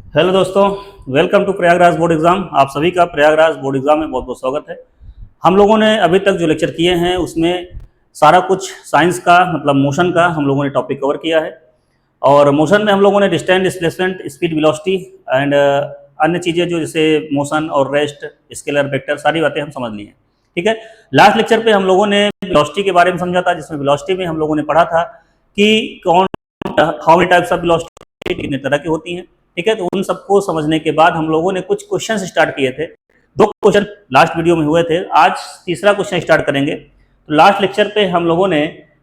Hello दोस्तों, welcome to Prayagraj board exam. आप सभी का प्रयागराज बोर्ड एग्ज़ाम में बहुत बहुत स्वागत है। हम लोगों ने अभी तक जो लेक्चर किए हैं उसमें सारा कुछ साइंस का मतलब मोशन का हम लोगों ने टॉपिक कवर किया है। और मोशन में हम लोगों ने distance, displacement, speed, velocity and अन्य चीज़ें जो जैसे मोशन और रेस्ट, स्केलर, वेक्टर, सारी बातें हम समझ ली हैं। ठीक है। लास्ट लेक्चर पे हम लोगों ने वेलोसिटी के बारे में समझा था, जिसमें वेलोसिटी में हम लोगों ने पढ़ा था कि कौन how many types of velocity कितने तरह की होती हैं। ठीक है। तो उन सबको समझने के बाद हम लोगों ने कुछ क्वेश्चन स्टार्ट किए थे। 2 क्वेश्चन लास्ट वीडियो में हुए थे, आज तीसरा क्वेश्चन स्टार्ट करेंगे। तो लास्ट लेक्चर पे हम लोगों ने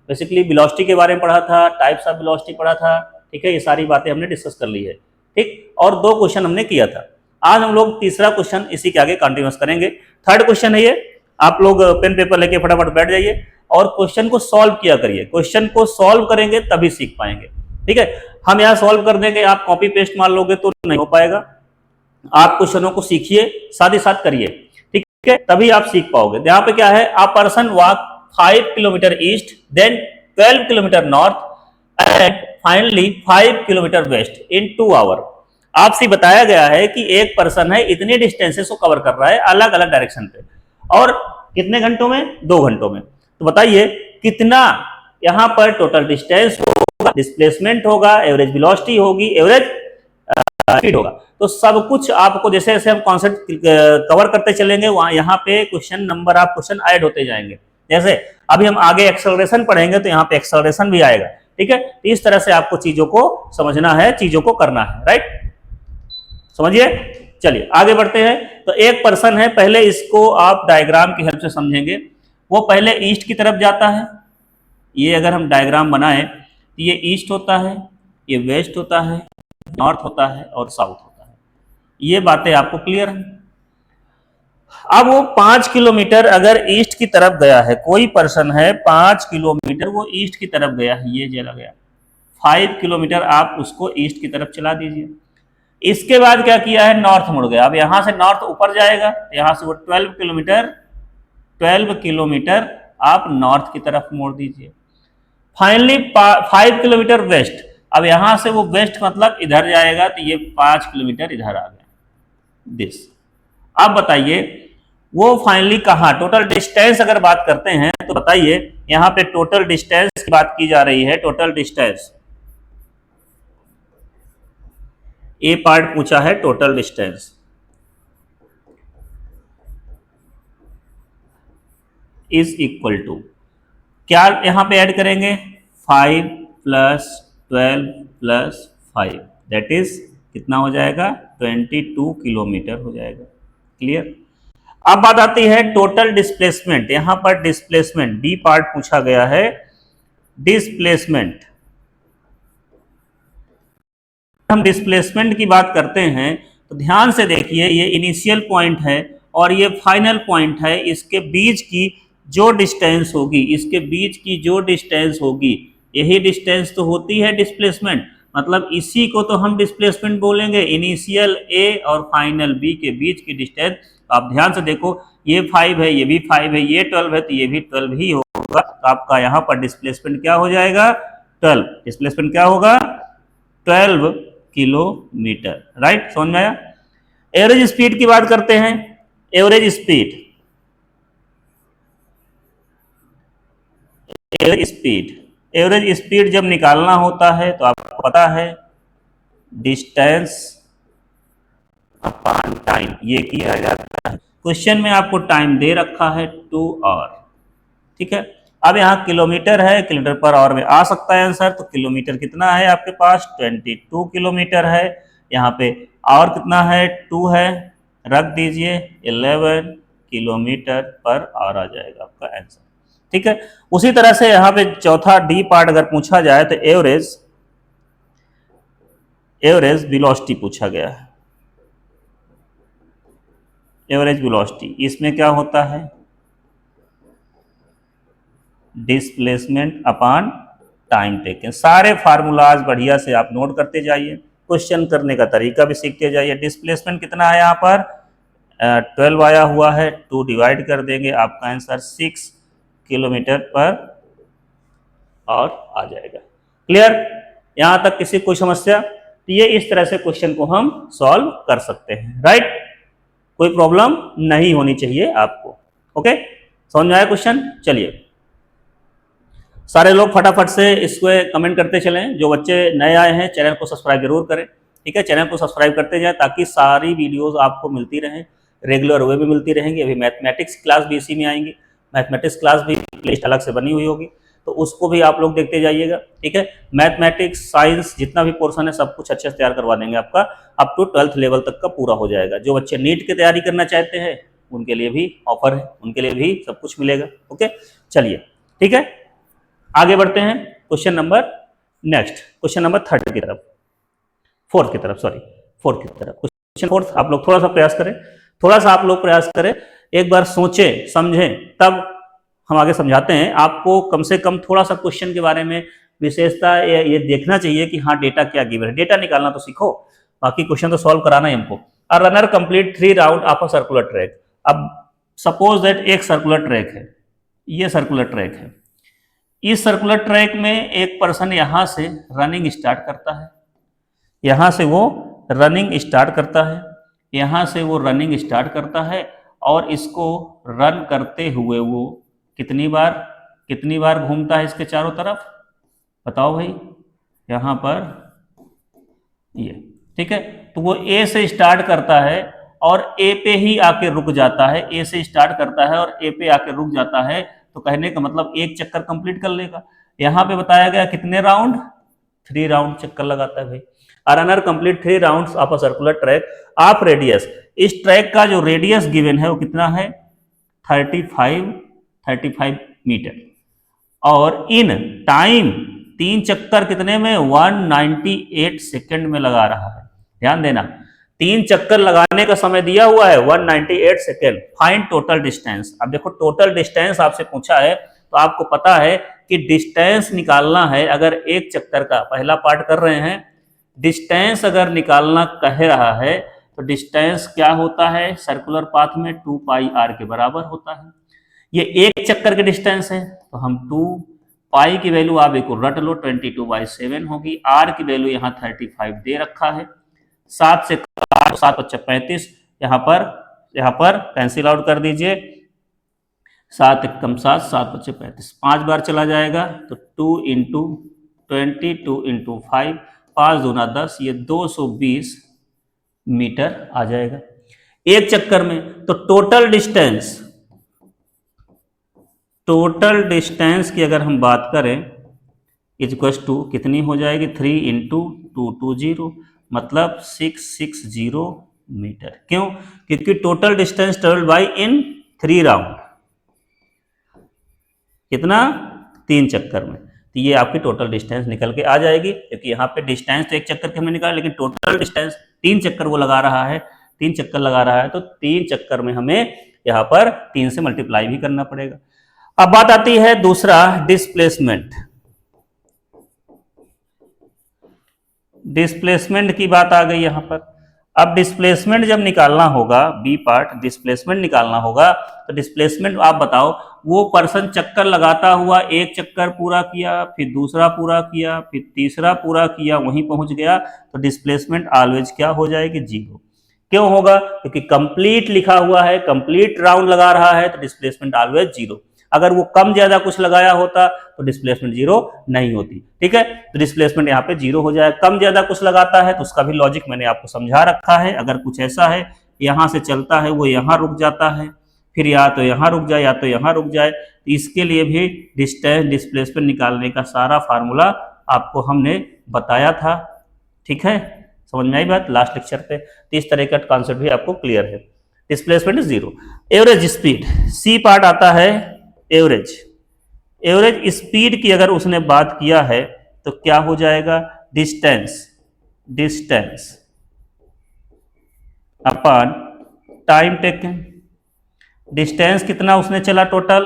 बेसिकली वेलोसिटी के बारे में पढ़ा था, टाइप्स ऑफ वेलोसिटी पढ़ा था। ठीक है। ये सारी बातें हमने डिस्कस कर ली है। ठीक। और 2 क्वेश्चन हमने किया था। आज हम लोग तीसरा क्वेश्चन इसी के आगे कंटिन्यूस करेंगे। थर्ड क्वेश्चन है ये। आप लोग पेन पेपर लेके फटाफट बैठ जाइए और क्वेश्चन को सॉल्व किया करिए। क्वेश्चन को सॉल्व करेंगे तभी सीख पाएंगे। ठीक है। हम यहाँ सॉल्व कर देंगे, आप कॉपी पेस्ट मार लोगे तो नहीं हो पाएगा। आप क्वेश्चनों को सीखिए, साथ ही साथ करिए। ठीक है। तभी आप सीख पाओगे। यहाँ पे क्या है, a person walk 5 kilometre east, then 12 kilometre north and finally 5 kilometre west in 2 hour. आपसे बताया गया है कि एक पर्सन है, इतने डिस्टेंसेस को कवर कर रहा है अलग अलग डायरेक्शन पे, और कितने घंटों में? 2 घंटों में। तो बताइए कितना यहाँ पर टोटल डिस्टेंस होगा, डिस्प्लेसमेंट होगा, एवरेज वेलोसिटी होगी, एवरेज स्पीड होगा। तो सब कुछ आपको जैसे जैसे हम कॉन्सेप्ट कवर करते चलेंगे, वहां यहाँ पे question number of question add होते जाएंगे। जैसे अभी हम आगे एक्सेलरेशन पढ़ेंगे तो यहाँ पे एक्सेलरेशन भी आएगा। ठीक है। तो इस तरह से आपको चीजों को समझना है, चीजों को करना है। राइट, समझिए। चलिए आगे बढ़ते हैं। तो एक पर्सन है, पहले इसको आप डायग्राम की हेल्प से समझेंगे। वो पहले ईस्ट की तरफ जाता है। ये अगर हम डायग्राम बनाए तो ये ईस्ट होता है, ये वेस्ट होता है, नॉर्थ होता है और साउथ होता है। ये बातें आपको क्लियर है। अब वो 5 किलोमीटर अगर ईस्ट की तरफ गया है, कोई पर्सन है 5 किलोमीटर वो ईस्ट की तरफ गया है, ये चला गया 5 किलोमीटर, आप उसको ईस्ट की तरफ चला दीजिए। इसके बाद क्या किया है, नॉर्थ मुड़ गया। अब यहां से नॉर्थ ऊपर जाएगा, यहां से वो 12 किलोमीटर आप नॉर्थ की तरफ मोड़ दीजिए। Finally 5 kilometre waste. अब यहां से वो वेस्ट मतलब इधर जाएगा, तो ये 5 किलोमीटर इधर आ गया दिस। अब बताइए वो फाइनली कहा, टोटल डिस्टेंस अगर बात करते हैं तो बताइए यहां पे टोटल डिस्टेंस की बात की जा रही है। टोटल डिस्टेंस, ए पार्ट पूछा है, total distance is equal to, क्या यहां पे ऐड करेंगे, 5 प्लस 12 प्लस 5, दैट इज कितना हो जाएगा, 22 किलोमीटर हो जाएगा। क्लियर। अब बात आती है टोटल डिस्प्लेसमेंट। यहां पर डिस्प्लेसमेंट डी पार्ट पूछा गया है। डिस्प्लेसमेंट, हम डिस्प्लेसमेंट की बात करते हैं तो ध्यान से देखिए, ये इनिशियल पॉइंट है और ये फाइनल पॉइंट है। इसके बीच की जो डिस्टेंस होगी, इसके बीच की जो डिस्टेंस होगी, यही डिस्टेंस तो होती है डिस्प्लेसमेंट। मतलब इसी को तो हम डिस्प्लेसमेंट बोलेंगे, इनिशियल ए और फाइनल बी के बीच की डिस्टेंस। आप ध्यान से देखो, ये 5 है, ये भी 5 है, ये 12 है, तो ये भी 12 ही होगा। तो आपका यहाँ पर डिस्प्लेसमेंट क्या हो जाएगा, 12। डिस्प्लेसमेंट क्या होगा, 12 किलोमीटर। राइट, समझ में आया। एवरेज स्पीड की बात करते हैं। Average speed, average speed, average speed जब निकालना होता है तो आपको पता है डिस्टेंस अपॉन टाइम, ये किया जाता है। क्वेश्चन में आपको टाइम दे रखा है 2 आवर। ठीक है। अब यहाँ किलोमीटर है, किलोमीटर पर आवर में आ सकता है आंसर। तो किलोमीटर कितना है आपके पास, 22 किलोमीटर है। यहाँ पे आवर कितना है, 2 है, रख दीजिए, 11 किलोमीटर पर आवर आ जाएगा आपका आंसर। ठीक है। उसी तरह से यहाँ पे चौथा डी पार्ट अगर पूछा जाए तो एवरेज, एवरेज वेलोसिटी पूछा गया है। एवरेज वेलोसिटी, इसमें क्या होता है, डिस्प्लेसमेंट अपॉन टाइम टेकन। सारे फार्मूलाज बढ़िया से आप नोट करते जाइए, क्वेश्चन करने का तरीका भी सीखते जाइए। डिस्प्लेसमेंट कितना है यहाँ पर, 12 आया हुआ है, 2 डिवाइड कर देंगे, आपका आंसर 6 किलोमीटर पर और आ जाएगा। क्लियर, यहाँ तक किसी कोई समस्या? तो ये इस तरह से क्वेश्चन को हम सॉल्व कर सकते हैं, राइट। कोई प्रॉब्लम नहीं होनी चाहिए आपको। ओके, समझ में आया क्वेश्चन? चलिए सारे लोग फटाफट से इसको कमेंट करते चलें। जो बच्चे नए आए हैं चैनल को सब्सक्राइब जरूर करें, ठीक है। चैनल को सब्सक्राइब करते जाएं ताकि सारी वीडियोस आपको मिलती रहें, रेगुलर वे भी मिलती रहेंगी। अभी मैथमेटिक्स क्लास भी इसी में आएंगी, मैथमेटिक्स क्लास भी प्लेलिस्ट अलग से बनी हुई होगी, तो उसको भी आप लोग देखते जाइएगा, ठीक है। मैथमेटिक्स साइंस जितना भी पोर्सन है सब कुछ अच्छे से तैयार करवा देंगे आपका, अप टू 12th लेवल तक का पूरा हो जाएगा। जो बच्चे नीट की तैयारी करना चाहते हैं उनके लिए भी ऑफर है, उनके लिए भी सब कुछ मिलेगा। ओके, चलिए ठीक है, आगे बढ़ते हैं question number next, question number fourth की तरफ, क्वेश्चन फोर्थ। आप लोग थोड़ा सा प्रयास करें, थोड़ा सा आप लोग प्रयास करें, एक बार सोचें समझें, तब हम आगे समझाते हैं। आपको कम से कम थोड़ा सा क्वेश्चन के बारे में विशेषता ये देखना चाहिए कि हाँ डेटा क्या गिवन है। डेटा निकालना तो सीखो, बाकी क्वेश्चन तो सॉल्व कराना है हमको। A runner complete 3 round of a circular track. अब सपोज दैट एक सर्कुलर ट्रैक है, ये सर्कुलर ट्रैक है। इस सर्कुलर ट्रैक में एक पर्सन यहां से रनिंग स्टार्ट करता है, यहां से वो रनिंग स्टार्ट करता है, यहां से वो रनिंग स्टार्ट करता है, और इसको रन करते हुए वो कितनी बार घूमता है इसके चारों तरफ, बताओ भाई। यहां पर ये, ठीक है। तो वो ए से स्टार्ट करता है और ए पे ही आके रुक जाता है, ए से स्टार्ट करता है और ए पे आके रुक जाता है, तो कहने का मतलब एक चक्कर कंप्लीट कर लेगा। यहां पे बताया गया कितने राउंड, 3 राउंड चक्कर लगाता है भाई। A runner complete 3 rounds of a circular track of radius. इस ट्रैक का जो रेडियस गिवन है वो कितना है, 35 मीटर, और इन टाइम 3 चक्कर कितने में, 198 सेकेंड में लगा रहा है। ध्यान देना, 3 चक्कर लगाने का समय दिया हुआ है 198 सेकेंड। Find total distance. अब देखो टोटल डिस्टेंस आपसे पूछा है, तो आपको पता है कि डिस्टेंस निकालना है। अगर एक चक्कर का पहला पार्ट कर रहे हैं, डिस्टेंस अगर निकालना कह रहा है, तो डिस्टेंस क्या होता है सर्कुलर पाथ में, 2 पाई आर के बराबर होता है। ये एक चक्कर के डिस्टेंस है, तो हम 2 पाई की वैल्यू आप एक रट लो, 22/7 होगी। आर की वैल्यू यहाँ 35 दे रखा है। 7 से 7 × 35, यहाँ पर कैंसिल आउट कर दीजिए, 7 × 7, 7 × 35, 5 बार चला जाएगा, तो 2 × 20, 2 × 5, 5 दूना 10, ये 220 मीटर आ जाएगा एक चक्कर में। तो टोटल डिस्टेंस की अगर हम बात करें, इक्वल्स टू कितनी हो जाएगी, 3 × 220, मतलब 660 मीटर। क्यों? क्योंकि total distance travelled by in 3 round, कितना, 3 चक्कर में। तो ये आपकी टोटल डिस्टेंस निकल के आ जाएगी, क्योंकि यहाँ पे डिस्टेंस तो एक चक्कर के हमें निकाला, लेकिन टोटल डिस्टेंस 3 चक्कर वो लगा रहा है, 3 चक्कर लगा रहा है, तो 3 चक्कर में हमें यहाँ पर 3 से मल्टीप्लाई भी करना पड़ेगा। अब बात आती है दूसरा, डिस्प्लेसमेंट। डिस्प्लेसमेंट की बात आ गई यहां पर। अब डिस्प्लेसमेंट जब निकालना होगा, बी पार्ट डिस्प्लेसमेंट निकालना होगा, तो डिस्प्लेसमेंट आप बताओ, वो पर्सन चक्कर लगाता हुआ एक चक्कर पूरा किया, फिर दूसरा पूरा किया, फिर तीसरा पूरा किया, वहीं पहुंच गया, तो डिस्प्लेसमेंट ऑलवेज क्या हो जाएगी, 0। क्यों होगा? क्योंकि कंप्लीट लिखा हुआ है, कंप्लीट राउंड लगा रहा है, तो डिस्प्लेसमेंट ऑलवेज 0। अगर वो कम ज्यादा कुछ लगाया होता तो डिस्प्लेसमेंट 0 नहीं होती, ठीक है। तो डिस्प्लेसमेंट यहाँ पे 0 हो जाए। कम ज्यादा कुछ लगाता है तो उसका भी लॉजिक मैंने आपको समझा रखा है। अगर कुछ ऐसा है, यहां से चलता है, वो यहां रुक जाता है, फिर या तो यहां रुक जाए या तो यहां रुक जाए, तो इसके लिए भी डिस्टेंस डिस्प्लेसमेंट निकालने का सारा फार्मूला आपको हमने बताया था, ठीक है। समझ में आई बात लास्ट लेक्चर पे? तो इस तरह का कॉन्सेप्ट भी आपको क्लियर है। Displacement is 0। Average speed, C part आता है एवरेज स्पीड की अगर उसने बात किया है, तो क्या हो जाएगा, distance upon time taken. Distance कितना उसने चला टोटल,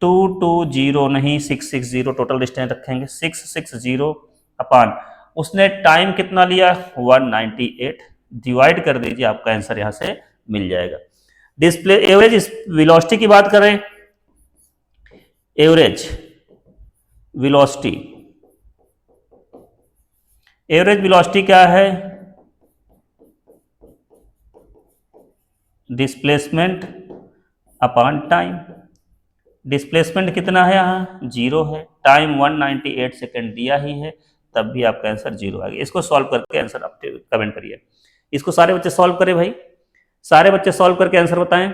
220 नहीं 660 टोटल डिस्टेंस रखेंगे, 660 अपॉन उसने टाइम कितना लिया, 198, डिवाइड कर दीजिए, आपका आंसर यहां से मिल जाएगा। डिस्प्ले एवरेज वेलोसिटी की बात करें, एवरेज वेलोसिटी एवरेज वेलोसिटी क्या है? Displacement upon time. डिस्प्लेसमेंट कितना है? यहाँ 0 है, टाइम 198 सेकेंड दिया ही है, तब भी आपका आंसर 0 आ गया। इसको सॉल्व करके आंसर आप कमेंट करिए। इसको सारे बच्चे सॉल्व करें भाई, सारे बच्चे सॉल्व करके आंसर बताएं।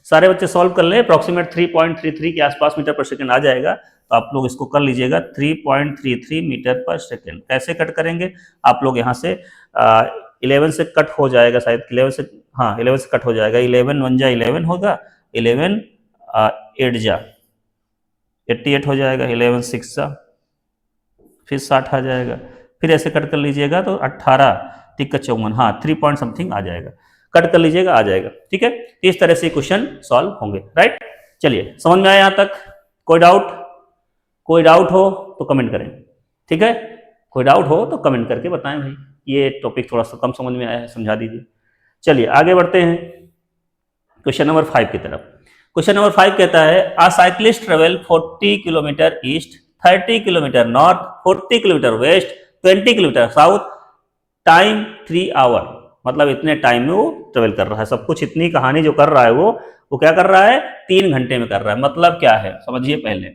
सारे बच्चे सॉल्व कर लें। अप्रॉक्सीमेट 3.33 के आसपास मीटर पर सेकंड आ जाएगा, तो आप लोग इसको कर लीजिएगा। 3.33 मीटर पर सेकंड कैसे कट करेंगे आप लोग? यहाँ से 11 से कट हो जाएगा शायद, 11 से, हाँ 11 से कट हो जाएगा। 11 1 जा 11 होगा, 11 8 जा 88 हो जाएगा, 11 6 जा फिर 60 आ जाएगा, फिर ऐसे कट कर लीजिएगा तो 18 3 का 54, हाँ 3 पॉइंट समथिंग आ जाएगा। कट कर लीजिएगा, आ जाएगा। ठीक है, इस तरह से क्वेश्चन सॉल्व होंगे। राइट, चलिए समझ में आया यहाँ तक? कोई डाउट? कोई डाउट हो तो कमेंट करें। ठीक है, कोई डाउट हो तो कमेंट करके बताएं भाई, ये टॉपिक थोड़ा सा कम समझ में आया है, समझा दीजिए। चलिए आगे बढ़ते हैं क्वेश्चन नंबर 5 की तरफ। क्वेश्चन नंबर 5 कहता है a cyclist travel 40 kilometre east, 30 kilometre north, 40 kilometre west, 20 kilometre south, time 3 hour. मतलब इतने टाइम में वो ट्रेवल कर रहा है, सब कुछ इतनी कहानी जो कर रहा है वो क्या कर रहा है? 3 घंटे में कर रहा है। मतलब क्या है समझिए पहले।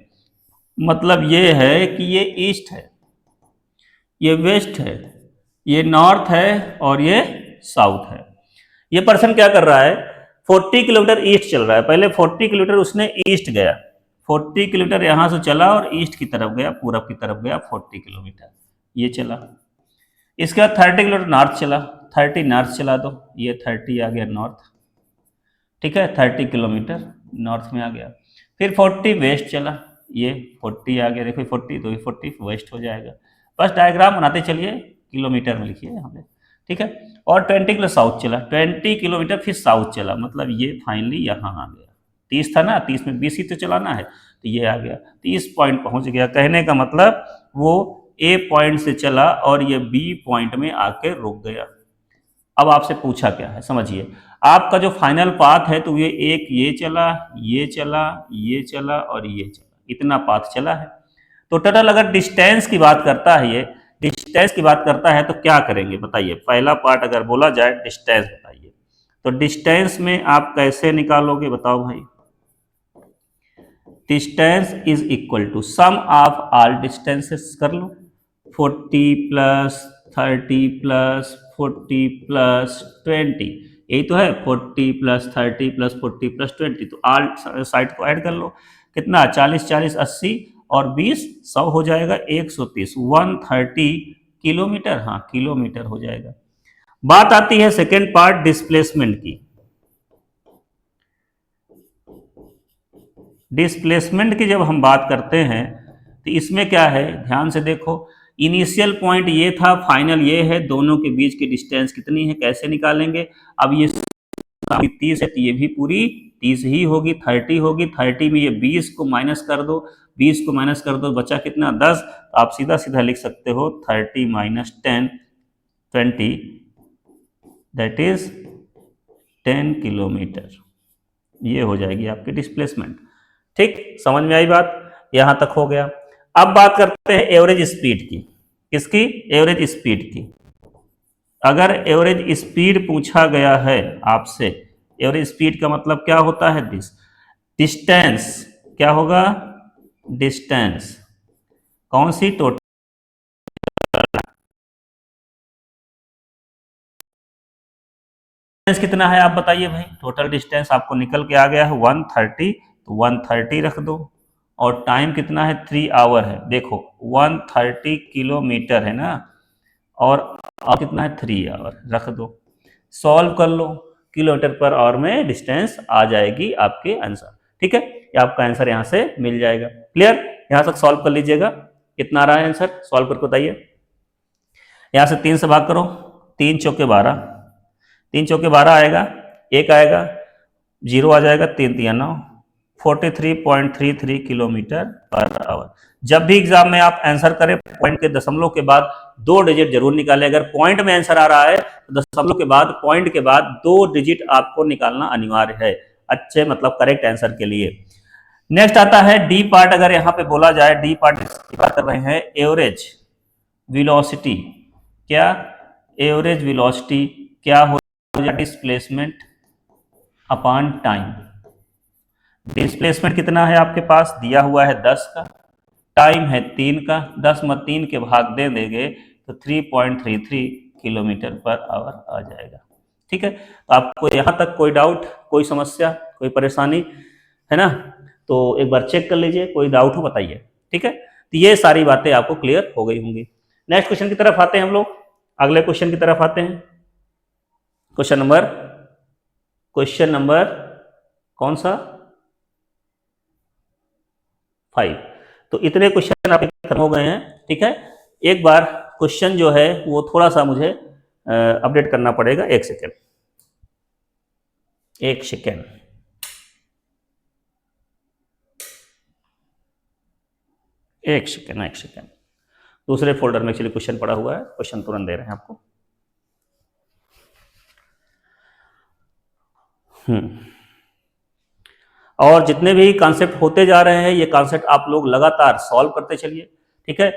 मतलब ये है कि ये ईस्ट है, ये वेस्ट है, ये नॉर्थ है और ये साउथ है। ये पर्सन क्या कर रहा है? 40 किलोमीटर ईस्ट चल रहा है। पहले 40 किलोमीटर उसने ईस्ट गया, 40 किलोमीटर यहां से चला और ईस्ट की तरफ गया, पूरब की तरफ गया 40 किलोमीटर, ये चला। इसके बाद 30 किलोमीटर नॉर्थ चला, 30 नॉर्थ चला दो, ये 30 आ गया नॉर्थ। ठीक है, 30 किलोमीटर नॉर्थ में आ गया। फिर 40 वेस्ट चला, ये 40 आ गया, देखो 40 तो ये 40 वेस्ट हो जाएगा। बस डायग्राम बनाते चलिए, किलोमीटर में लिखिए यहाँ पे। ठीक है, और 20 किलो साउथ चला, 20 किलोमीटर फिर साउथ चला, मतलब ये फाइनली यहाँ आ गया। 30 था ना, 30 में 20 ही तो चलाना है, तो ये आ गया 30 पॉइंट पहुंच गया। कहने का मतलब वो ए पॉइंट से चला और ये बी पॉइंट में आके रुक गया। अब आपसे पूछा क्या है समझिए, आपका जो फाइनल पाथ है तो ये चला, ये चला, ये चला और ये चला, इतना पाथ चला है। तो टोटल अगर डिस्टेंस की बात करता है, ये डिस्टेंस की बात करता है तो क्या करेंगे बताइए? पहला पार्ट अगर बोला जाए डिस्टेंस बताइए, तो डिस्टेंस में आप कैसे निकालोगे बताओ भाई? Distance is equal to sum of all distances कर लो, 40 प्लस 30 प्लस 40 प्लस 20, यही तो है 40 प्लस 30 प्लस 40 प्लस 20, तो ऑल साइड को ऐड कर लो। कितना? 40 40 80 और 20 100 हो जाएगा, 130 130 किलोमीटर, हाँ किलोमीटर हो जाएगा। बात आती है सेकेंड पार्ट डिस्प्लेसमेंट की। डिस्प्लेसमेंट की जब हम बात करते हैं तो इसमें क्या है, ध्यान से देखो। इनिशियल पॉइंट ये था, फाइनल ये है, दोनों के बीच की डिस्टेंस कितनी है, कैसे निकालेंगे? अब ये 30 है तो ये भी पूरी 30 ही होगी, 30 होगी। 30 में ये 20 को माइनस कर दो, 20 को माइनस कर दो, बचा कितना? 10। तो आप सीधा सीधा लिख सकते हो 30 माइनस 10 20, दैट इज 10 किलोमीटर। ये हो जाएगी आपकी डिस्प्लेसमेंट। ठीक, समझ में आई बात? यहां तक हो गया। अब बात करते हैं एवरेज स्पीड की। किसकी? एवरेज स्पीड की। अगर एवरेज स्पीड पूछा गया है आपसे, एवरेज स्पीड का मतलब क्या होता है? डिस्टेंस क्या होगा? डिस्टेंस कौन सी? टोटल डिस्टेंस कितना है आप बताइए भाई? टोटल डिस्टेंस आपको निकल के आ गया है 130, तो 130 रख दो। और टाइम कितना है? 3 आवर है। देखो 130 किलोमीटर है ना, और कितना है? 3 आवर रख दो। सॉल्व कर लो, किलोमीटर पर आवर में डिस्टेंस आ जाएगी आपके आंसर। ठीक है, ये आपका आंसर यहाँ से मिल जाएगा। क्लियर? यहाँ तक सॉल्व कर लीजिएगा। कितना आ रहा है आंसर? सॉल्व करके बताइए। यहाँ से 3 से भाग करो, 3 चौके 12, 3 चौके 12 आएगा, 1 आएगा, 0 आ जाएगा, 3 3 9, 43.33 किलोमीटर पर आवर। जब भी एग्जाम में आप आंसर करें, पॉइंट के दशमलव के बाद 2 डिजिट जरूर निकालें। अगर पॉइंट में आंसर आ रहा है तो दशमलव के बाद, पॉइंट के बाद 2 डिजिट आपको निकालना अनिवार्य है, अच्छे मतलब करेक्ट आंसर के लिए। नेक्स्ट आता है डी पार्ट। अगर यहाँ पे बोला जाए डी पार्ट की बात कर रहे हैं, एवरेज वेलोसिटी, क्या एवरेज वेलोसिटी क्या हो जाएगा, डिस्प्लेसमेंट अपॉन टाइम। डिस्प्लेसमेंट कितना है आपके पास दिया हुआ है 10 का, टाइम है 3 का, 10 में 3 के भाग दे देंगे तो 3.33 किलोमीटर पर आवर आ जाएगा। ठीक है, तो आपको यहाँ तक कोई डाउट, कोई समस्या, कोई परेशानी है ना? तो एक बार चेक कर लीजिए, कोई डाउट हो बताइए। ठीक है, तो ये सारी बातें आपको क्लियर हो गई होंगी। नेक्स्ट क्वेश्चन की तरफ आते हैं हम लोग, अगले क्वेश्चन की तरफ आते हैं। क्वेश्चन नंबर कौन सा 5। तो इतने क्वेश्चन आपके खत्म हो गए हैं। ठीक है, एक बार क्वेश्चन जो है वो थोड़ा सा मुझे अपडेट करना पड़ेगा। एक सेकेंड, एक सेकेंड। दूसरे फोल्डर में एक्चुअली क्वेश्चन पड़ा हुआ है, क्वेश्चन तुरंत दे रहे हैं आपको। और जितने भी कॉन्सेप्ट होते जा रहे हैं, ये कॉन्सेप्ट आप लोग लगातार सॉल्व करते चलिए। ठीक है,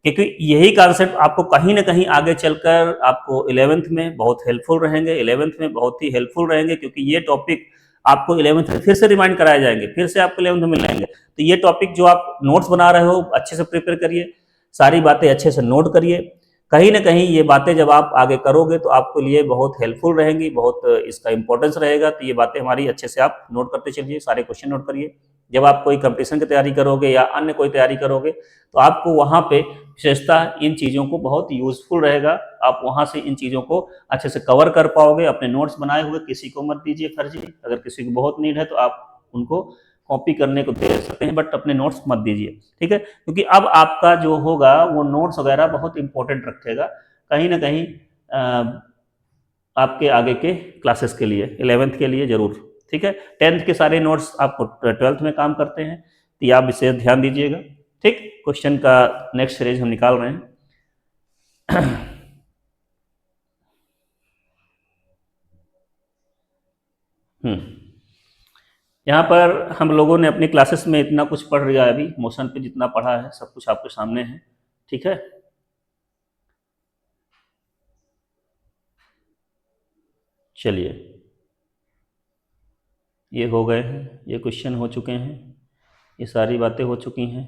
क्योंकि यही कॉन्सेप्ट आपको कहीं ना कहीं आगे चलकर आपको 11th में बहुत हेल्पफुल रहेंगे। 11th में बहुत ही हेल्पफुल रहेंगे, क्योंकि ये टॉपिक आपको 11th में फिर से रिमाइंड कराए जाएंगे, फिर से आपको 11th में मिलेंगे। तो ये टॉपिक जो आप नोट्स बना रहे हो अच्छे से प्रिपेयर करिए, सारी बातें अच्छे से नोट करिए। कहीं ना कहीं ये बातें जब आप आगे करोगे तो आपके लिए बहुत हेल्पफुल रहेंगी, बहुत इसका इंपॉर्टेंस रहेगा। तो ये बातें हमारी अच्छे से आप नोट करते चलिए, सारे क्वेश्चन नोट करिए। जब आप कोई कंपटीशन की तैयारी करोगे या अन्य कोई तैयारी करोगे तो आपको वहाँ पे विशेषता इन चीज़ों को बहुत यूजफुल रहेगा। आप वहाँ से इन चीज़ों को अच्छे से कवर कर पाओगे। अपने नोट्स बनाए हुए किसी को मत दीजिए फर्जी, अगर किसी को बहुत नीड है तो आप उनको कॉपी करने को दे सकते हैं, बट अपने नोट्स मत दीजिए। ठीक है, क्योंकि अब आपका जो होगा वो नोट्स वगैरह बहुत इंपॉर्टेंट रखेगा कहीं ना कहीं आपके आगे के क्लासेस के लिए, 11th के लिए जरूर। ठीक है, 10th के सारे नोट्स आपको 12th में काम करते हैं, तो ये आप इसे ध्यान दीजिएगा। ठीक, क्वेश्चन का नेक्स्ट सीरीज हम निकाल रहे हैं। यहाँ पर हम लोगों ने अपनी क्लासेस में इतना कुछ पढ़ लिया है, अभी मोशन पे जितना पढ़ा है सब कुछ आपके सामने है। ठीक है, चलिए ये हो गए हैं, ये क्वेश्चन हो चुके हैं, ये सारी बातें हो चुकी हैं,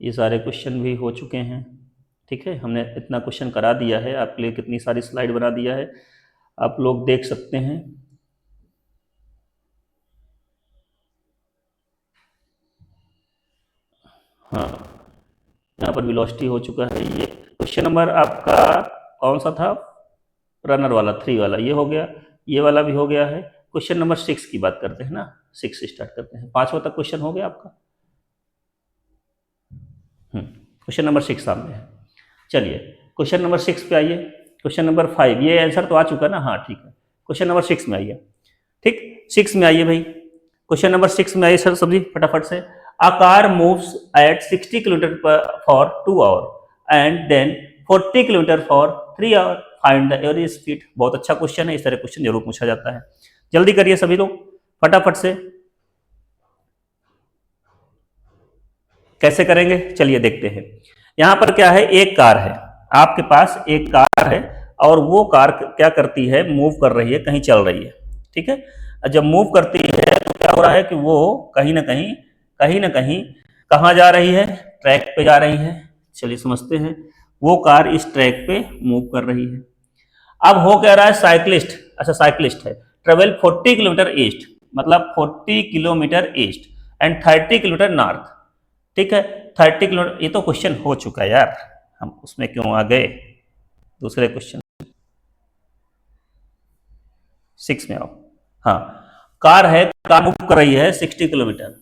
ये सारे क्वेश्चन भी हो चुके हैं। ठीक है, हमने इतना क्वेश्चन करा दिया है आपके लिए, कितनी सारी स्लाइड बना दिया है, आप लोग देख सकते हैं। हाँ, यहाँ पर वेलोसिटी हो चुका है। ये क्वेश्चन नंबर आपका कौन सा था, रनर वाला 3 वाला, ये हो गया, ये वाला भी हो गया है। क्वेश्चन नंबर 6 की बात करते हैं ना, 6 से स्टार्ट करते हैं। 5वां तक क्वेश्चन हो गया आपका। क्वेश्चन नंबर 6 सामने है। चलिए क्वेश्चन नंबर 6 पे आइए। क्वेश्चन नंबर 5, ये आंसर तो आ चुका ना, हाँ ठीक है। क्वेश्चन नंबर 6 में आइए। ठीक, 6 में आइए भाई, क्वेश्चन नंबर 6 में आइए सर सब्जी फटाफट से। A car moves at 60 km for 2 hours and then 40 km for 3 hours. Find the average speed. बहुत अच्छा क्वेश्चन है, इस तरह क्वेश्चन जरूर पूछा जाता है। जल्दी करिए सभी लोग फटाफट से। कैसे करेंगे चलिए देखते हैं। यहाँ पर क्या है, एक कार है, आपके पास एक कार है और वो कार क्या करती है, मूव कर रही है, कहीं चल रही है। ठीक है, जब मूव करती है तो क्या हो रहा है कि वो कहीं ना कहीं कहाँ जा रही है, ट्रैक पे जा रही है। चलिए समझते हैं, वो कार इस ट्रैक पे मूव कर रही है। अब हो क्या रहा है, साइक्लिस्ट, अच्छा साइक्लिस्ट है, ट्रेवल 40 किलोमीटर ईस्ट, मतलब 40 kilometre east and 30 kilometre north. ठीक है, 30 किलोमीटर, ये तो क्वेश्चन हो चुका है यार, हम उसमें क्यों आ गए। दूसरे क्वेश्चन 6 में आओ। हाँ, कार है, कार मूव कर रही है 60 किलोमीटर,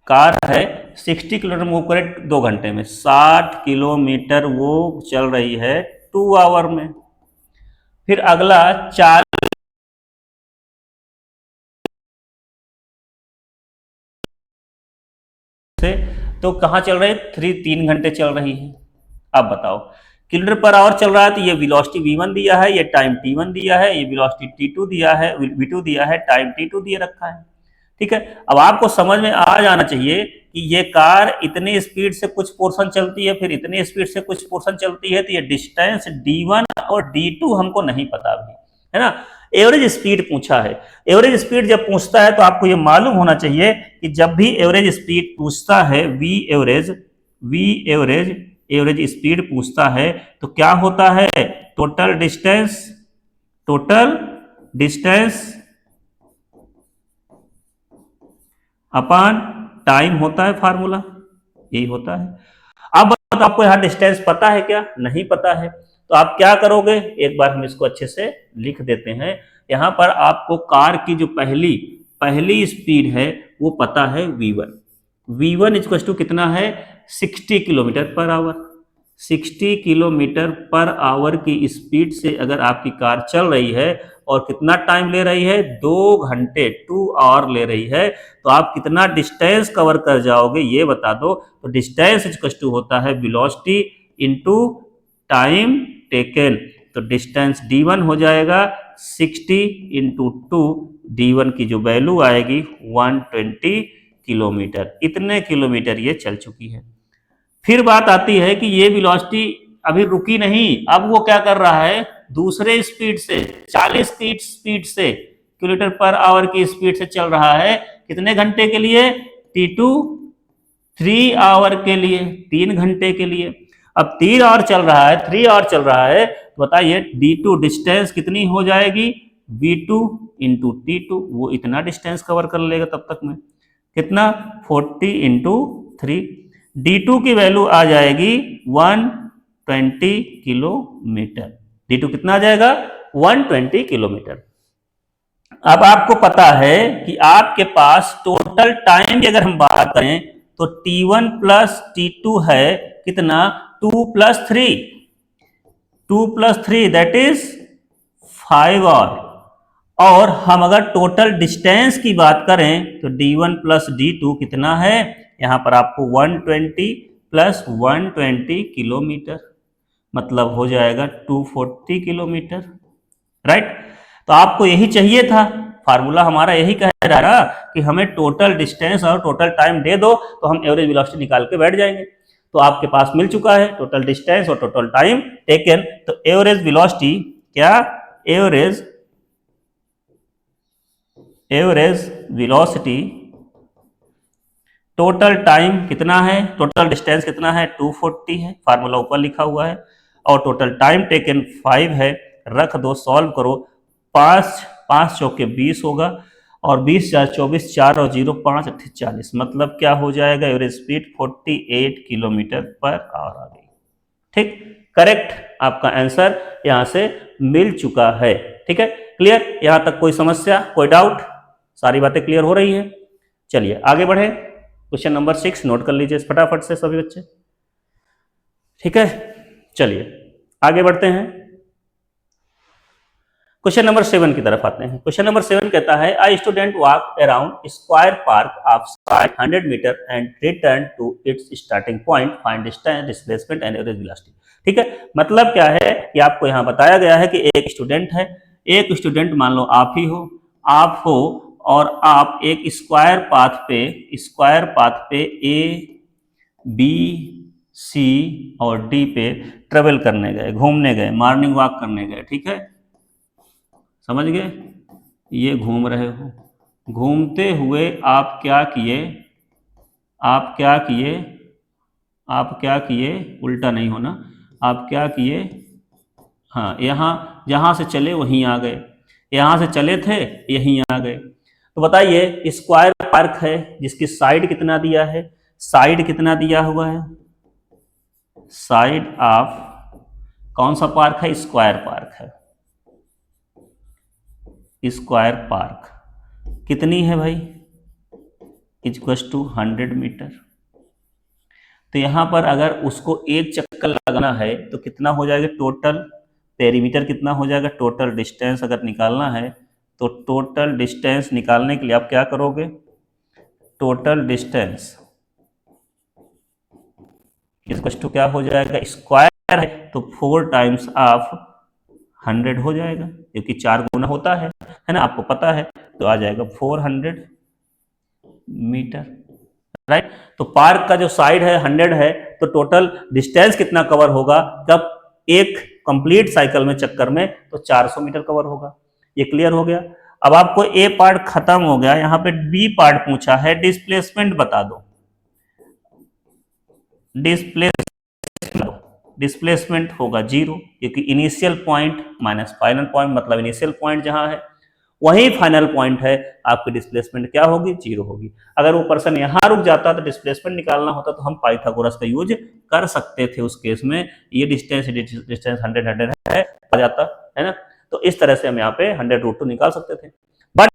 कार है 60 किलोमीटर मूव करे 2 घंटे में, 60 किलोमीटर वो चल रही है 2 आवर में। फिर अगला 4 से तो कहाँ चल रही है, 3 घंटे चल रही है। अब बताओ, किलोमीटर पर आवर चल रहा है तो ये वेलोसिटी v1 दिया है, ये टाइम t1 दिया है, ये वेलोसिटी t2 दिया है, v2 दिया है, टाइम t2 दिया रखा है। ठीक है, अब आपको समझ में आ जाना चाहिए कि ये कार इतनी स्पीड से कुछ पोर्शन चलती है, फिर इतनी स्पीड से कुछ पोर्शन चलती है, तो ये डिस्टेंस D1 और D2 हमको नहीं पता अभी, है ना। एवरेज स्पीड पूछा है। एवरेज स्पीड जब पूछता है तो आपको ये मालूम होना चाहिए कि जब भी एवरेज स्पीड पूछता है, एवरेज स्पीड पूछता है तो क्या होता है, टोटल डिस्टेंस अपॉन टाइम होता है, फार्मूला यही होता है। अब आपको यहां डिस्टेंस पता है क्या, नहीं पता है, तो आप क्या करोगे, एक बार हम इसको अच्छे से लिख देते हैं। यहां पर आपको कार की जो पहली स्पीड है वो पता है v1 इक्वल टू कितना है, 60 kilometre per our. 60 kilometre per our की स्पीड से अगर आपकी कार चल रही है और कितना टाइम ले रही है, 2 घंटे, 2 आवर ले रही है, तो आप कितना डिस्टेंस कवर कर जाओगे ये बता दो। तो डिस्टेंस इक्वल टू होता है वेलोसिटी इनटू टाइम टेकन। तो डिस्टेंस d1 हो जाएगा 60 इंटू 2, d1 की जो वैल्यू आएगी 120 किलोमीटर। इतने किलोमीटर ये चल चुकी है। फिर बात आती है कि ये वेलोसिटी अभी रुकी नहीं, अब वो क्या कर रहा है, दूसरे स्पीड से 40 स्पीड से किलोमीटर पर आवर की स्पीड से चल रहा है। कितने घंटे के लिए, T2 3 आवर के लिए, 3 घंटे के लिए। अब 3 आवर चल रहा है, 3 आवर चल रहा है, तो बताइए D2 डिस्टेंस कितनी हो जाएगी, V2 इंटू T2, वो इतना डिस्टेंस कवर कर लेगा तब तक में, कितना 40 इंटू 3। D2 की वैल्यू आ जाएगी 120 किलोमीटर। D2 कितना आ जाएगा, 120 किलोमीटर। अब आपको पता है कि आपके पास टोटल टाइम की अगर हम बात करें तो T1 प्लस T2 है कितना, 2 प्लस 3 दैट इज 5 आवर। और हम अगर टोटल डिस्टेंस की बात करें तो D1 प्लस D2 कितना है, यहां पर आपको 120 प्लस 120 किलोमीटर, मतलब हो जाएगा 240 किलोमीटर, राइट। तो आपको यही चाहिए था, फार्मूला हमारा यही कह रहा है कि हमें टोटल डिस्टेंस और टोटल टाइम दे दो तो हम एवरेज वेलोसिटी निकाल के बैठ जाएंगे। तो आपके पास मिल चुका है टोटल डिस्टेंस और टोटल टाइम टेकन। तो एवरेज वेलोसिटी क्या, एवरेज वेलोसिटी टोटल टाइम कितना है, टोटल डिस्टेंस कितना है, 240 है, फार्मूला ऊपर लिखा हुआ है, और टोटल टाइम टेकन 5 है। रख दो, सॉल्व करो, 5 चौके 20 होगा, और 20 4 24, 4 और 0 5 8 40, मतलब क्या हो जाएगा, average speed 48 kilometre per hour आ गई। ठीक, करेक्ट, आपका आंसर यहां से मिल चुका है। ठीक है, क्लियर, यहां तक कोई समस्या, कोई डाउट, सारी बातें क्लियर हो रही है। चलिए आगे बढ़े, क्वेश्चन नंबर 6 नोट कर लीजिए फटाफट से सभी बच्चे। ठीक है, चलिए आगे बढ़ते हैं, क्वेश्चन नंबर 7 की तरफ आते हैं। क्वेश्चन नंबर 7 कहता है, I student walk around square park of 100 metre and return to its starting point, find distance, displacement and average velocity. ठीक है, मतलब क्या है कि आपको यहां बताया गया है कि एक स्टूडेंट है, एक स्टूडेंट मान लो आप ही हो, आप हो, और आप एक स्क्वायर पाथ पे ए बी सी और डी पे ट्रेवल करने गए, घूमने गए, मॉर्निंग वॉक करने गए। ठीक है, समझ गए, ये घूम रहे हो, घूमते हुए आप क्या किए, उल्टा नहीं होना, आप क्या किए, हाँ, यहाँ जहाँ से चले वहीं आ गए, यहाँ से चले थे यहीं आ गए। तो बताइए स्क्वायर पार्क है जिसकी साइड कितना दिया है, साइड कितना दिया हुआ है, साइड ऑफ कौन सा पार्क है, स्क्वायर पार्क है, स्क्वायर पार्क कितनी है भाई, इक्वल्स टू 100 मीटर। तो यहां पर अगर उसको एक चक्कर लगाना है तो कितना हो जाएगा, टोटल पेरीमीटर कितना हो जाएगा, टोटल डिस्टेंस अगर निकालना है तो टोटल डिस्टेंस निकालने के लिए आप क्या करोगे, टोटल डिस्टेंस इक्वल्स टू क्या हो जाएगा, स्क्वायर है तो 4 टाइम्स ऑफ 100 हो जाएगा, क्योंकि 4 गुना होता है ना, आपको पता है, तो आ जाएगा 400 मीटर, राइट। तो पार्क का जो साइड है 100 है, तो टोटल डिस्टेंस कितना कवर होगा जब एक कंप्लीट साइकिल में चक्कर में, तो 400 मीटर कवर होगा। ये क्लियर हो गया। अब आपको ए पार्ट खत्म हो गया, यहां पे बी पार्ट पूछा है, डिस्प्लेसमेंट बता दो। डिस्प्लेसमेंट होगा 0, क्योंकि initial point minus final point, मतलब इनिशियल पॉइंट जहां है वही फाइनल पॉइंट है, आपकी डिस्प्लेसमेंट क्या होगी? 0 होगी। अगर वो पर्सन यहां रुक जाता तो डिस्प्लेसमेंट निकालना होता तो हम पाइथागोरस का यूज कर सकते थे उस केस में। ये डिस्टेंस 100 है आ जाता है ना। तो इस तरह से हम यहाँ पे 100√2 निकाल सकते थे। बट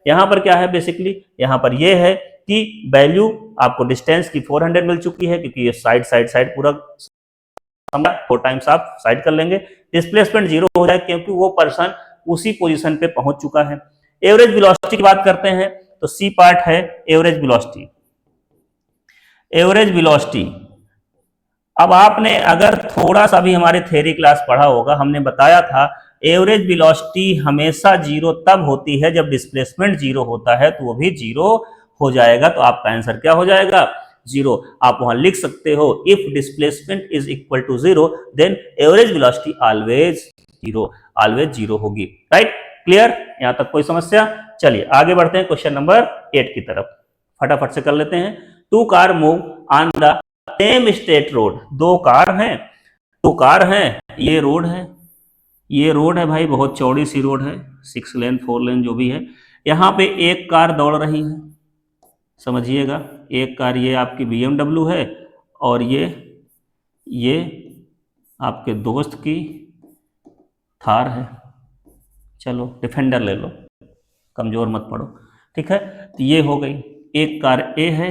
यहाँ पर क्या है बेसिकली, यहाँ पर ये है कि वैल्यू आपको डिस्टेंस की 400 मिल चुकी है, क्योंकि ये साइड पूरा 4 टाइम्स आप साइड कर लेंगे, डिस्प्लेसमेंट 0 हो जाए, क्योंकि वो पर्सन उसी पोजीशन पे पहुंच चुका है। एवरेज वेलोसिटी की बात करते हैं तो सी पार्ट है एवरेज वेलोसिटी। एवरेज वेलोसिटी, अब आपने अगर थोड़ा सा भी हमारे थ्योरी क्लास पढ़ा होगा, हमने बताया था एवरेज वेलोसिटी हमेशा 0 तब होती है जब डिस्प्लेसमेंट 0 होता है, तो वो भी 0 हो जाएगा। तो आपका आंसर क्या हो जाएगा? 0। आप वहां लिख सकते हो if displacement is equal to 0 then average velocity always 0, always 0 होगी, राइट। क्लियर? यहां तक कोई समस्या? चलिए आगे बढ़ते हैं क्वेश्चन नंबर 8 की तरफ, फटाफट से कर लेते हैं। 2 car move on the same straight road. 2 car हैं, 2 कार हैं, ये रोड है, ये रोड है भाई, बहुत चौड़ी सी रोड है, 6 लेन 4 लेन जो भी है। यहाँ पे एक कार दौड़ रही है, समझिएगा, एक कार ये आपकी BMW है, और ये आपके दोस्त की थार है। चलो डिफेंडर ले लो, कमजोर मत पड़ो, ठीक है। तो ये हो गई, एक कार ए है,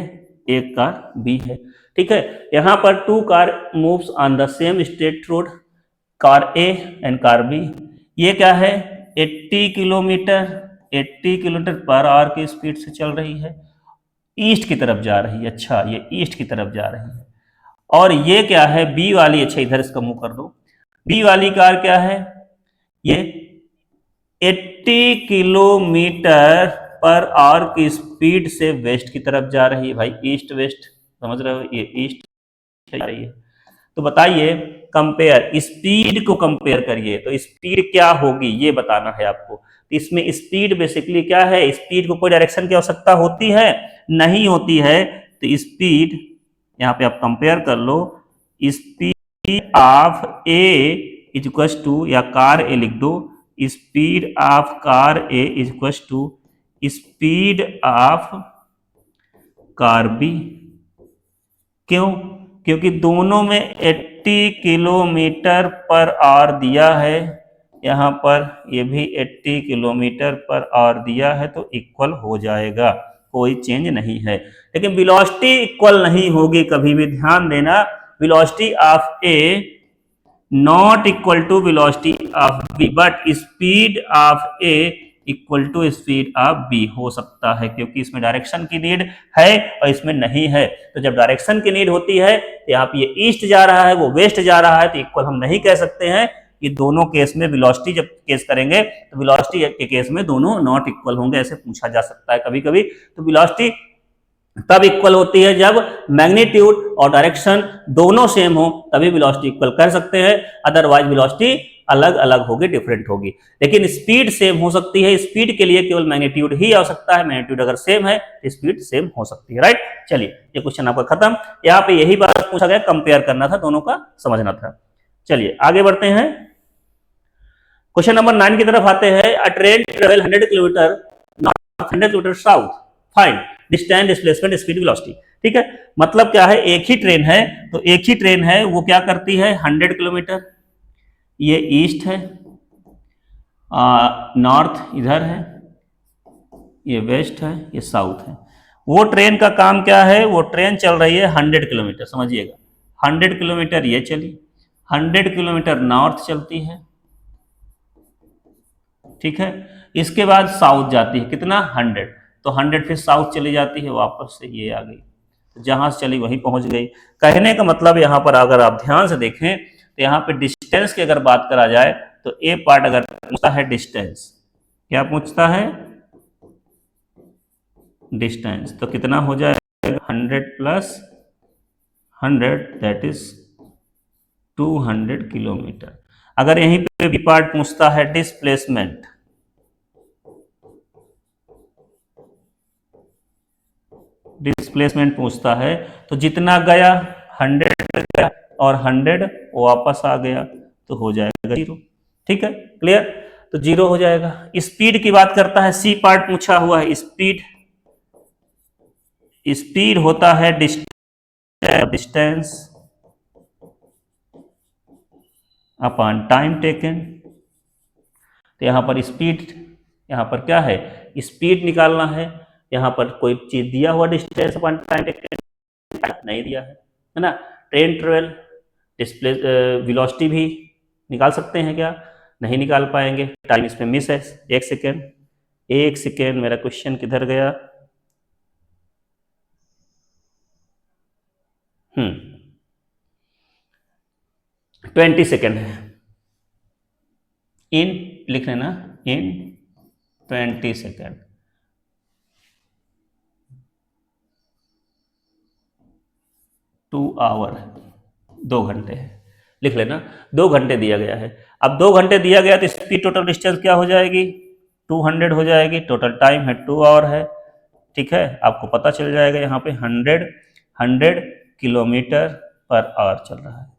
एक कार बी है, ठीक है। यहां पर 2 car moves on the same straight road, car A and car B. ये क्या है? 80 किलोमीटर पर आवर की स्पीड से चल रही है, ईस्ट की तरफ जा रही है। अच्छा, ये ईस्ट की तरफ जा रही है। और ये क्या है? बी वाली, अच्छा इधर इसका मुंह कर दो। बी वाली कार क्या है? ये 80 किलोमीटर पर आवर की स्पीड से वेस्ट की तरफ जा रही है। भाई ईस्ट वेस्ट, समझ रहे हो, ये ईस्ट जा रही है। तो बताइए, कंपेयर, स्पीड को कंपेयर करिए, तो स्पीड क्या होगी ये बताना है आपको। तो इसमें स्पीड बेसिकली क्या है? स्पीड को कोई डायरेक्शन की आवश्यकता होती है? नहीं होती है। तो स्पीड यहाँ पे आप कंपेयर कर लो, speed of A is equal to, या कार ए लिख दो, speed of car A is equal to speed of car B. क्यों? क्योंकि दोनों में 80 किलोमीटर पर आवर दिया है, यहाँ पर ये भी 80 किलोमीटर पर आवर दिया है, तो इक्वल हो जाएगा, कोई चेंज नहीं है। लेकिन वेलोसिटी इक्वल नहीं होगी कभी भी, ध्यान देना। Velocity of A not equal to velocity of B, but speed of A equal to speed of B हो सकता है, क्योंकि इसमें डायरेक्शन की नीड है और इसमें नहीं है। तो जब डायरेक्शन की नीड होती है, तो यहाँ पे ये ईस्ट जा रहा है, वो वेस्ट जा रहा है, तो इक्वल हम नहीं कह सकते हैं। कि दोनों केस में वेलोसिटी जब केस करेंगे तो वेलोसिटी के केस में दोनों नॉट इक्वल होंगे, ऐसे पूछा जा सकता है कभी कभी। तो वेलोसिटी तब इक्वल होती है जब मैग्नीट्यूड और डायरेक्शन दोनों सेम हो, तभी वेलोसिटी इक्वल कर सकते हैं, अदरवाइज वेलोसिटी अलग अलग होगी, डिफरेंट होगी। लेकिन स्पीड सेम हो सकती है, स्पीड के लिए केवल मैग्नीट्यूड ही आवश्यकता है, मैग्नीट्यूड अगर सेम है तो स्पीड सेम हो सकती है, राइट। चलिए ये क्वेश्चन आपका खत्म। यहाँ पे यही बात पूछा गया, कंपेयर करना था, दोनों का समझना था। चलिए आगे बढ़ते हैं, क्वेश्चन नंबर 9 की तरफ आते हैं। अ train travel 100 kilometre north, 100 kilometre south, find distance, displacement, speed, velocity. ठीक है, मतलब क्या है, एक ही ट्रेन है, तो एक ही ट्रेन है, वो क्या करती है 100 किलोमीटर, ये ईस्ट है, नॉर्थ इधर है, ये वेस्ट है, ये साउथ है। वो ट्रेन का काम क्या है, वो ट्रेन चल रही है 100 किलोमीटर, समझिएगा 100 किलोमीटर ये चली, 100 किलोमीटर नॉर्थ चलती है, ठीक है। इसके बाद साउथ जाती है, कितना 100, तो 100 फिर साउथ चली जाती है, वापस से ये आ गई, जहां से चली वहीं पहुंच गई। कहने का मतलब यहां पर अगर आप ध्यान से देखें तो यहां पे डिस्टेंस की अगर बात करा जाए तो ए पार्ट अगर पूछता है डिस्टेंस, क्या पूछता है, डिस्टेंस, तो कितना हो जाएगा 100 प्लस 100 दैट इज 200 किलोमीटर। अगर यहीं पे बी पार्ट पूछता है डिस्प्लेसमेंट, डिस्प्लेसमेंट पूछता है तो जितना गया 100 गया और 100 वापस आ गया तो हो जाएगा 0। ठीक है, क्लियर, तो 0 हो जाएगा। स्पीड की बात करता है, सी पार्ट पूछा हुआ है, स्पीड, स्पीड होता है डिस्टेंस अपॉन टाइम टेकन। तो यहां पर स्पीड, यहां पर क्या है, स्पीड निकालना है। यहां पर कोई चीज दिया हुआ डिस्टेंस अपॉन टाइम टेकन नहीं दिया है ना। ट्रेन ट्रेवल डिस्प्ले वेलोसिटी भी निकाल सकते हैं क्या, नहीं निकाल पाएंगे, टाइम इसमें मिस है 1 सेकेंड। 1 सेकेंड, मेरा क्वेश्चन किधर गया, 20 सेकेंड है, इन लिख लेना, इन 20 सेकेंड। टू आवर, 2 घंटे है, लिख लेना 2 घंटे दिया गया है। अब 2 घंटे दिया गया तो स्पीड टोटल डिस्टेंस क्या हो जाएगी, 200 हो जाएगी। टोटल टाइम है 2 आवर है। ठीक है, आपको पता चल जाएगा यहाँ पे 100 किलोमीटर पर आवर चल रहा है।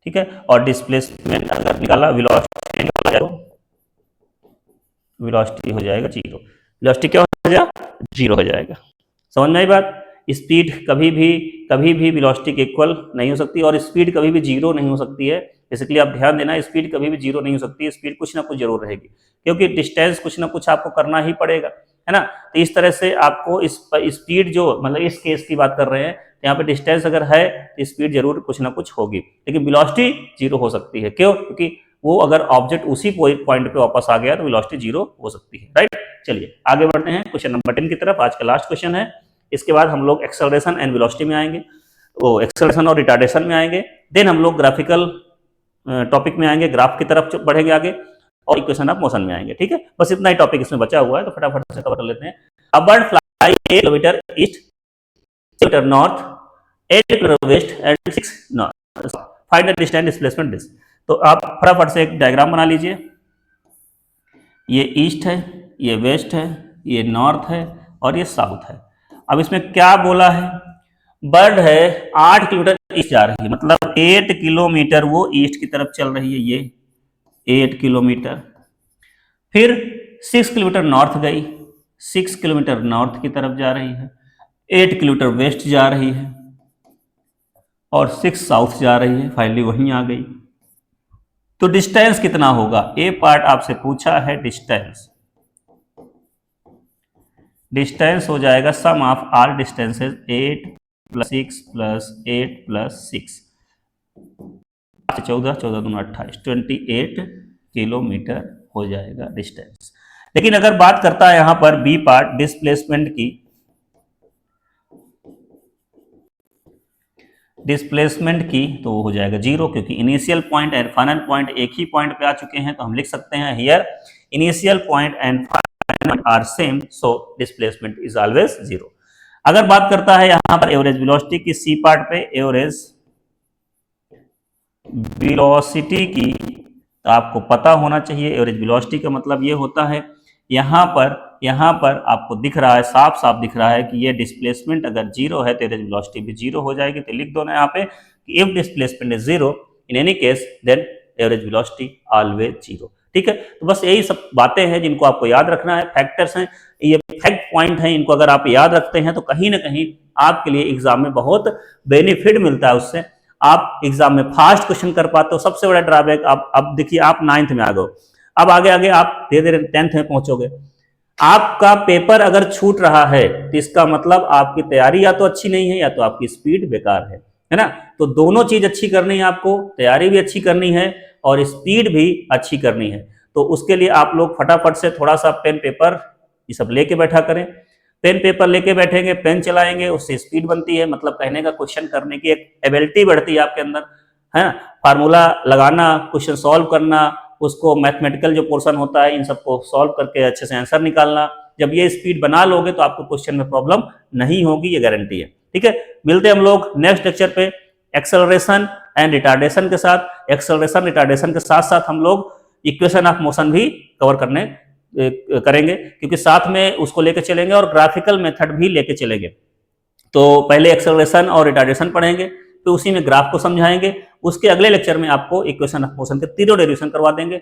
ठीक है, और डिस्प्लेसमेंट अगर निकाला, वेलोसिटी निकाला जाए तो वेलोसिटी हो जाएगा 0। वेलोसिटी क्या हो जाएगा, 0 हो जाएगा। समझ में आई बात। स्पीड कभी भी वेलोसिटी के इक्वल नहीं हो सकती, और स्पीड कभी भी 0 नहीं हो सकती है। बेसिकली आप ध्यान देना, स्पीड कभी भी 0 नहीं हो सकती है, स्पीड कुछ ना कुछ जरूर रहेगी, क्योंकि डिस्टेंस कुछ ना कुछ आपको करना ही पड़ेगा, है ना। तो इस तरह से आपको इस स्पीड जो, मतलब इस केस की बात कर रहे हैं, तो यहाँ पे डिस्टेंस अगर है तो स्पीड जरूर कुछ ना कुछ होगी, लेकिन वेलोसिटी 0 हो सकती है। क्यों, क्योंकि वो अगर ऑब्जेक्ट उसी पॉइंट पे वापस आ गया तो वेलोसिटी 0 हो सकती है, राइट। चलिए आगे बढ़ते हैं क्वेश्चन नंबर 10 की तरफ। आज का लास्ट क्वेश्चन है। इसके बाद हम लोग एक्सेलरेशन एंड वेलोसिटी में आएंगे, वो एक्सेलरेशन और रिटार्डेशन में आएंगे। देन हम लोग ग्राफिकल टॉपिक में आएंगे, ग्राफ की तरफ बढ़ेंगे आगे, और इक्वेशन ऑफ मोशन में आएंगे। ठीक है, बस इतना ही टॉपिक इसमें बचा हुआ है, तो फटाफट से कवर कर लेते हैं। A bird fly 8 kilometre east, 6 kilometre north, 8 kilometre west and 6 north, find the distance displacement this. तो आप फटाफट से एक डायग्राम बना लीजिए। ये ईस्ट है, ये वेस्ट है, ये नॉर्थ है और ये साउथ है। अब इसमें क्या बोला है, बर्ड है 8 किलोमीटर ईस्ट जा रही है, मतलब 8 किलोमीटर वो ईस्ट की तरफ चल रही है, ये 8 किलोमीटर। फिर 6 किलोमीटर नॉर्थ गई, 6 किलोमीटर नॉर्थ की तरफ जा रही है। 8 किलोमीटर वेस्ट जा रही है और 6 साउथ जा रही है, फाइनली वहीं आ गई। तो डिस्टेंस कितना होगा, ए पार्ट आपसे पूछा है डिस्टेंस। डिस्टेंस हो जाएगा sum of all distances 8 plus 6 plus 8 plus 6, 14 14 दूना 28, 28 किलोमीटर हो जाएगा डिस्टेंस। लेकिन अगर बात करता है यहां पर बी पार्ट डिस्प्लेसमेंट की, तो वो हो जाएगा 0, क्योंकि initial point and final point एक ही पॉइंट पे आ चुके हैं। तो हम लिख सकते हैं here initial point and final are same, so displacement is always 0। अगर बात करता है यहां पर एवरेज वेलोसिटी की, सी पार्ट पे एवरेज वेलोसिटी की, तो आपको पता होना चाहिए एवरेज वेलोसिटी का मतलब ये होता है, यहां पर आपको दिख रहा है, साफ साफ दिख रहा है कि ये डिस्प्लेसमेंट अगर 0 है तो एवरेज वेलोसिटी भी 0 हो जाएगी। तो लिख दो ना यहाँ पे कि if displacement is 0 in any case then average velocity always 0। ठीक है, तो बस यही सब बातें हैं जिनको आपको याद रखना है, फैक्टर्स हैं, ये फैक्ट पॉइंट हैं, इनको अगर आप याद रखते हैं तो कहीं ना कहीं आपके लिए एग्जाम में बहुत बेनिफिट मिलता है। उससे आप एग्जाम में फास्ट क्वेश्चन कर पाते हो। सबसे बड़ा ड्रॉबैक, अब देखिए आप 9th में आ गए, अब आगे आगे आप धीरे धीरे 10th में पहुंचोगे। आपका पेपर अगर छूट रहा है तो इसका मतलब आपकी तैयारी या तो अच्छी नहीं है या तो आपकी स्पीड बेकार है ना। तो दोनों चीज अच्छी करनी है आपको, तैयारी भी अच्छी करनी है और स्पीड भी अच्छी करनी है। तो उसके लिए आप लोग फटाफट से थोड़ा सा पेन पेपर ये सब लेके बैठा करें। पेन पेपर लेके बैठेंगे, पेन चलाएंगे, उससे स्पीड बनती है, मतलब कहने का क्वेश्चन करने की एक एबिलिटी बढ़ती है आपके अंदर, है। फार्मूला लगाना, क्वेश्चन सॉल्व करना, उसको मैथमेटिकल जो पोर्शन होता है इन सबको सॉल्व करके अच्छे से आंसर निकालना, जब ये स्पीड बना लोगे तो आपको क्वेश्चन में प्रॉब्लम नहीं होगी, ये गारंटी है। ठीक है, मिलते हैं हम लोग नेक्स्ट लेक्चर पे एक्सेलरेशन एंड रिटार्डेशन के साथ। एक्सेलरेशन रिटार्डेशन के साथ साथ हम लोग इक्वेशन ऑफ मोशन भी कवर करेंगे, क्योंकि साथ में उसको लेके चलेंगे और ग्राफिकल मेथड भी लेके चलेंगे। तो पहले एक्सेलरेशन और रिटार्डेशन पढ़ेंगे, तो उसी में ग्राफ को समझाएंगे। उसके अगले लेक्चर में आपको इक्वेशन ऑफ मोशन के तीनों डेरिवेशन करवा देंगे,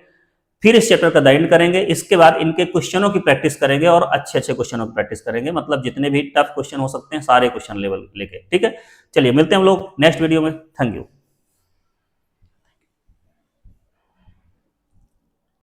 फिर इस चैप्टर का द एंड करेंगे। इसके बाद इनके क्वेश्चनों की प्रैक्टिस करेंगे और अच्छे अच्छे क्वेश्चनों की प्रैक्टिस करेंगे, मतलब जितने भी टफ क्वेश्चन हो सकते हैं सारे क्वेश्चन लेवल लेके। ठीक है, चलिए मिलते हैं हम लोग नेक्स्ट वीडियो में। Thank you.